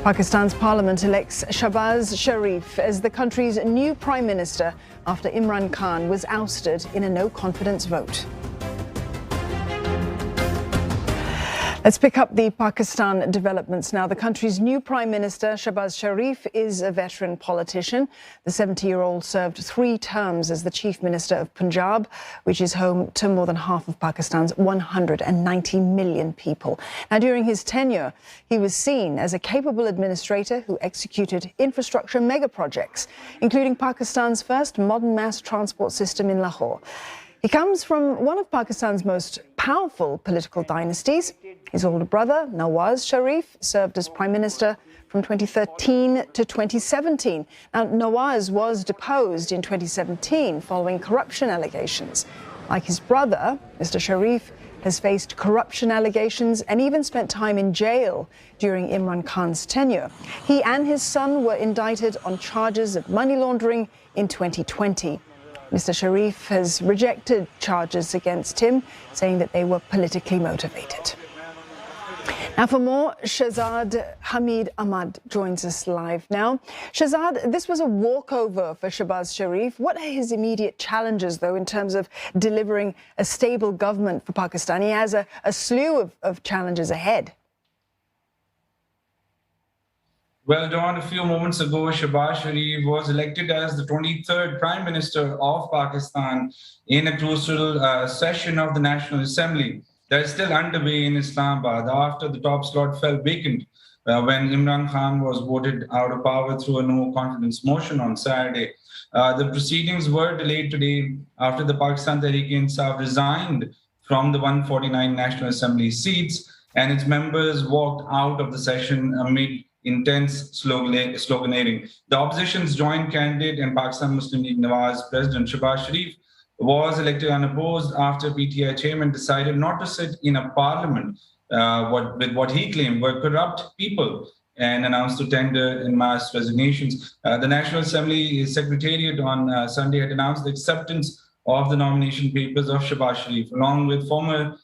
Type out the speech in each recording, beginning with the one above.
Pakistan's parliament elects Shahbaz Sharif as the country's new prime minister after Imran Khan was ousted in a no-confidence vote. Let's pick up the Pakistan developments now. The country's new Prime Minister, Shahbaz Sharif, is a veteran politician. The 70-year-old served 3 terms as the Chief Minister of Punjab, which is home to more than half of Pakistan's 190 million people. Now, during his tenure, he was seen as a capable administrator who executed infrastructure mega projects, including Pakistan's first modern mass transport system in Lahore. He comes from one of Pakistan's most powerful political dynasties. His older brother, Nawaz Sharif, served as Prime Minister from 2013 to 2017. Now, Nawaz was deposed in 2017 following corruption allegations. Like his brother, Mr Sharif has faced corruption allegations and even spent time in jail during Imran Khan's tenure. He and his son were indicted on charges of money laundering in 2020. Mr Sharif has rejected charges against him, saying that they were politically motivated. Now for more, Shahzad Hamid Ahmad joins us live now. Shahzad, this was a walkover for Shahbaz Sharif. What are his immediate challenges, though, in terms of delivering a stable government for Pakistan? He has a slew of challenges ahead. Well, Dawn, a few moments ago, Shahbaz Sharif was elected as the 23rd Prime Minister of Pakistan in a crucial session of the National Assembly that is still underway in Islamabad after the top slot fell vacant when Imran Khan was voted out of power through a no-confidence motion on Saturday. The proceedings were delayed today after the Pakistan Tehreek-e-Insaf resigned from the 149 National Assembly seats and its members walked out of the session amid intense sloganeering. The opposition's joint candidate and Pakistan Muslim League Nawaz President Shahbaz Sharif was elected unopposed after PTI chairman decided not to sit in a parliament with what he claimed were corrupt people and announced to tender in mass resignations. The National Assembly Secretariat on Sunday had announced the acceptance of the nomination papers of Shahbaz Sharif, along with former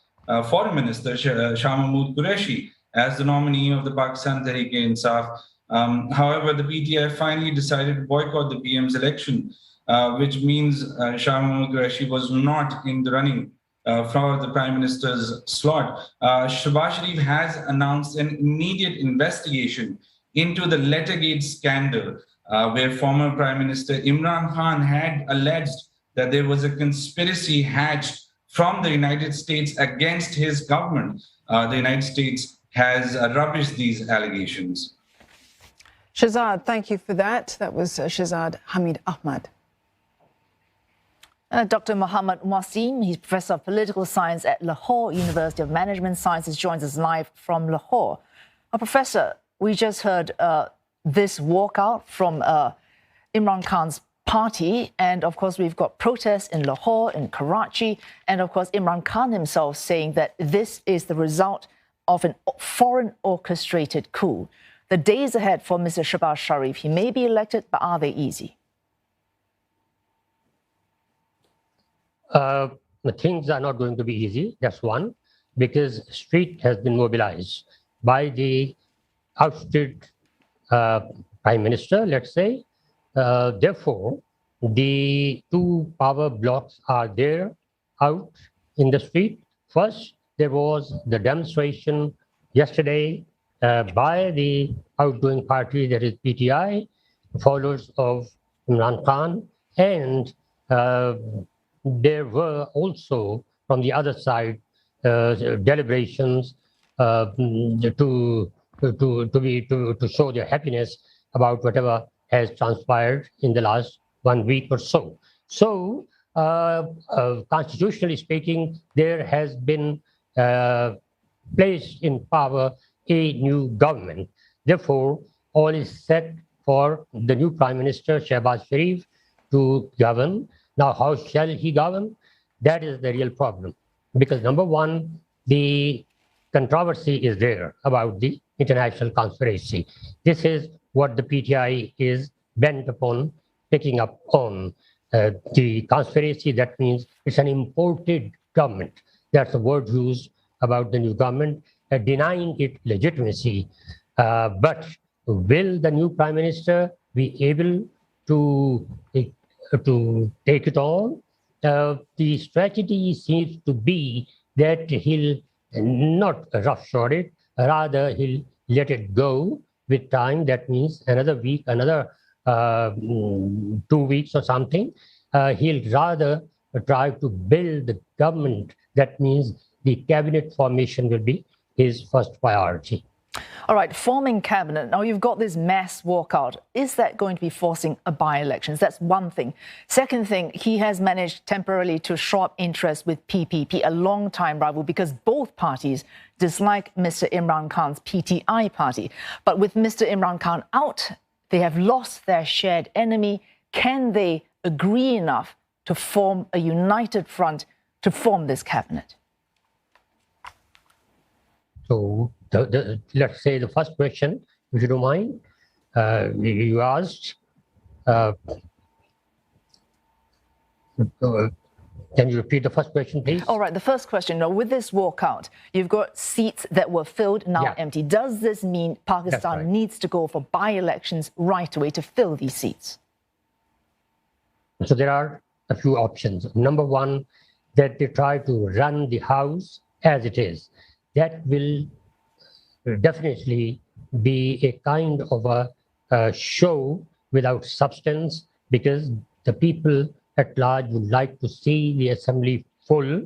Foreign Minister Shah Mahmood Qureshi as the nominee of the Pakistan Tehreek-e-Insaf. However, the PTI finally decided to boycott the PM's election, which means Shah Mahmood Qureshi was not in the running for the Prime Minister's slot. Shahbaz Sharif has announced an immediate investigation into the Lettergate scandal, where former Prime Minister Imran Khan had alleged that there was a conspiracy hatched from the United States against his government. The United States has rubbished these allegations. Shahzad, thank you for that. That was Shahzad Hamid Ahmad. Dr. Mohammad Wasim, he's Professor of Political Science at Lahore University of Management Sciences, joins us live from Lahore. Professor, we just heard this walkout from Imran Khan's party, and of course we've got protests in Lahore, in Karachi, and of course Imran Khan himself saying that this is the result of a foreign orchestrated coup. The days ahead for Mr. Shahbaz Sharif, he may be elected, but are they easy? Things are not going to be easy, that's one, because street has been mobilized by the ousted Prime Minister, let's say. Therefore, the 2 power blocks are there out in the street. First, there was the demonstration yesterday by the outgoing party, that is PTI, followers of Imran Khan, and there were also from the other side deliberations to show their happiness about whatever has transpired in the last 1 week or so. So, constitutionally speaking, there has been placed in power a new government. Therefore, all is set for the new Prime Minister, Shahbaz Sharif, to govern. Now, how shall he govern? That is the real problem. Because number one, the controversy is there about the international conspiracy. This is what the PTI is bent upon picking up on. The conspiracy, that means it's an imported government. That's the word used about the new government, denying it legitimacy. But will the new Prime Minister be able to take it on? The strategy seems to be that he'll not roughshod it, rather he'll let it go with time. That means another week, another 2 weeks or something. He'll rather try to build the government. That means the cabinet formation will be his first priority. All right, forming cabinet. Now you've got this mass walkout. Is that going to be forcing a by-elections? That's one thing. Second thing, he has managed temporarily to shore up interest with PPP, a long-time rival, because both parties dislike Mr Imran Khan's PTI party. But with Mr Imran Khan out, they have lost their shared enemy. Can they agree enough to form a united front to form this cabinet? So let's say the first question, if you don't mind, you asked, can you repeat the first question, please? All right, the first question, with this walkout, you've got seats that were filled, now empty. Does this mean Pakistan needs to go for by-elections right away to fill these seats? So there are a few options. Number one, that they try to run the house as it is. That will definitely be a kind of a show without substance, because the people at large would like to see the assembly full,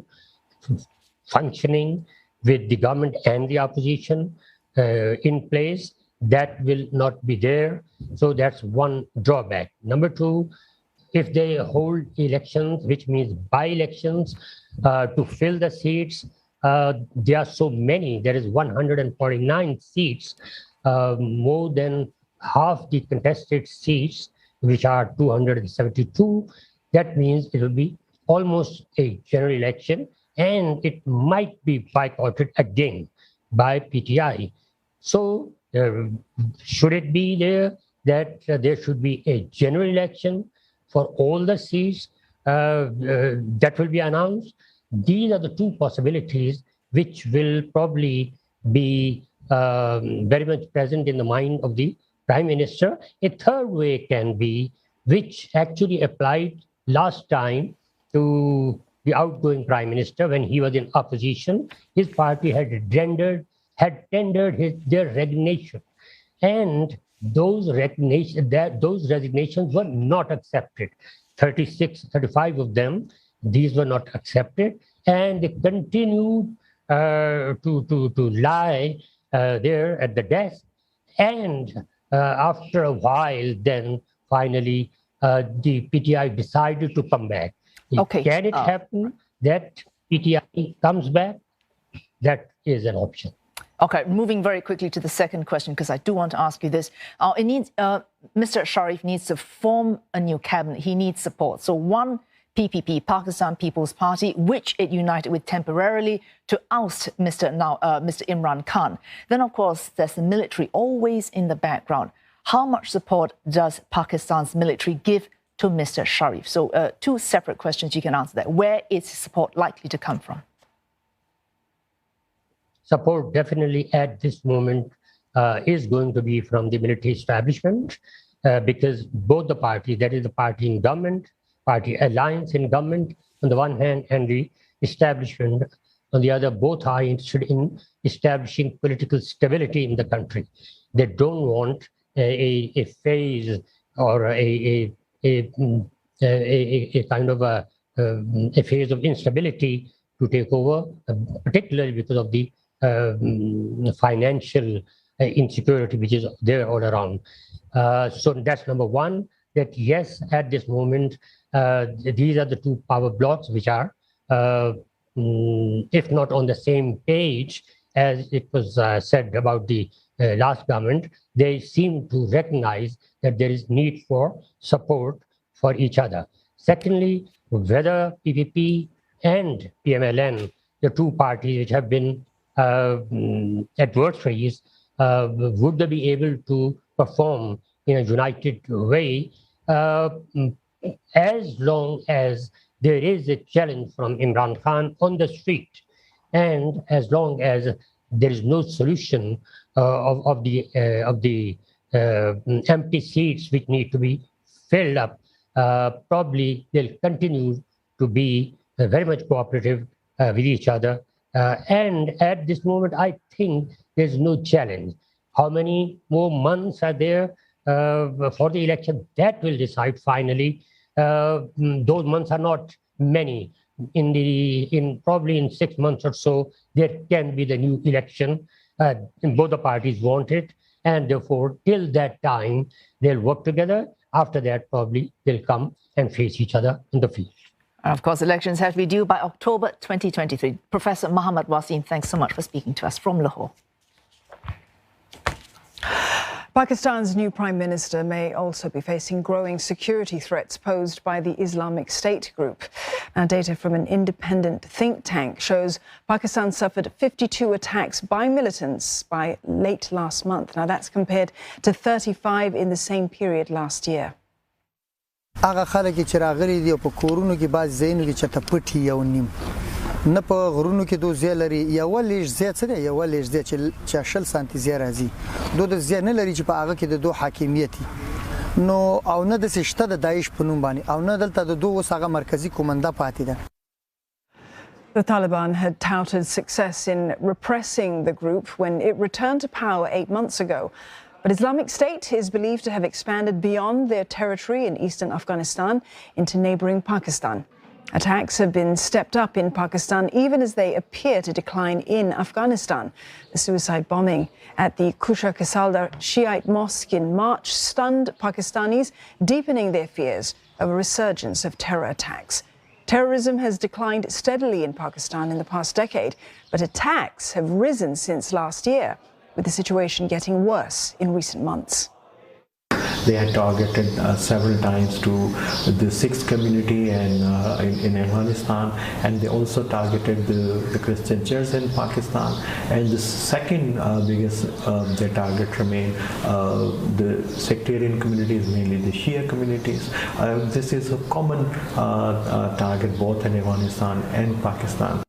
functioning, with the government and the opposition in place. That will not be there. So that's one drawback. Number two, if they hold elections, which means by-elections, to fill the seats, there are so many. There is 149 seats, more than half the contested seats, which are 272. That means it will be almost a general election, and it might be boycotted again by PTI. So should it be there that there should be a general election for all the seats that will be announced? These are the two possibilities which will probably be very much present in the mind of the Prime Minister. A third way can be, which actually applied last time to the outgoing Prime Minister when he was in opposition. His party had tendered their resignation, and those resignations were not accepted. 35 of them, these were not accepted, and they continued to lie there at the desk. And after a while, then finally, the PTI decided to come back. Okay. Can it happen that PTI comes back? That is an option. Okay, moving very quickly to the second question, because I do want to ask you this. Mr Sharif needs to form a new cabinet. He needs support. So one, PPP, Pakistan People's Party, which it united with temporarily to oust Mr Imran Khan. Then, of course, there's the military always in the background. How much support does Pakistan's military give to Mr Sharif? So two separate questions you can answer that. Where is support likely to come from? Support definitely at this moment is going to be from the military establishment, because both the parties, that is the party in government, party alliance in government on the one hand, and the establishment on the other, both are interested in establishing political stability in the country. They don't want a phase or a kind of a phase of instability to take over, particularly because of the financial insecurity which is there all around. So that's number one, that yes, at this moment, these are the two power blocks which are, if not on the same page as it was said about the last government, they seem to recognize that there is need for support for each other. Secondly, whether PPP and PMLN, the two parties which have been adversaries, would they be able to perform in a united way, as long as there is a challenge from Imran Khan on the street, and as long as there is no solution of the empty seats which need to be filled up, probably they'll continue to be very much cooperative with each other. And at this moment, I think there's no challenge. How many more months are there for the election? That will decide finally. Those months are not many. Probably in 6 months or so, there can be the new election. Both the parties want it, and therefore, till that time, they'll work together. After that, probably they'll come and face each other in the field. Of course, elections have to be due by October 2023. Professor Mohammad Wasim, thanks so much for speaking to us from Lahore. Pakistan's new Prime Minister may also be facing growing security threats posed by the Islamic State group. Now, data from an independent think tank shows Pakistan suffered 52 attacks by militants by late last month. Now, that's compared to 35 in the same period last year. هغه خلک چې راغلي دي په کورونو کې باز زینو کې چته پټي یو نیم نه په غرونو کې دوه ځای لري یو لیش ځای څه دی یو لیش ځای چې 60 سانتي ځای راځي دوه د ځای نه لري چې په هغه کې د دوه حاکمیت نو او نه د سشته د داعش په نوم باندې او نه دلته د دوه وسغه مرکزی کومنده پاتې ده. The Taliban had touted success in repressing the group when it returned to power 8 months ago. But Islamic State is believed to have expanded beyond their territory in eastern Afghanistan into neighboring Pakistan. Attacks have been stepped up in Pakistan even as they appear to decline in Afghanistan. The suicide bombing at the Kusha Kasaldar Shiite mosque in March stunned Pakistanis, deepening their fears of a resurgence of terror attacks. Terrorism has declined steadily in Pakistan in the past decade, but attacks have risen since last year, with the situation getting worse in recent months. They had targeted several times to the Sikh community and in Afghanistan, and they also targeted the Christian church in Pakistan. And the second biggest their target remained the sectarian communities, mainly the Shia communities. This is a common target both in Afghanistan and Pakistan.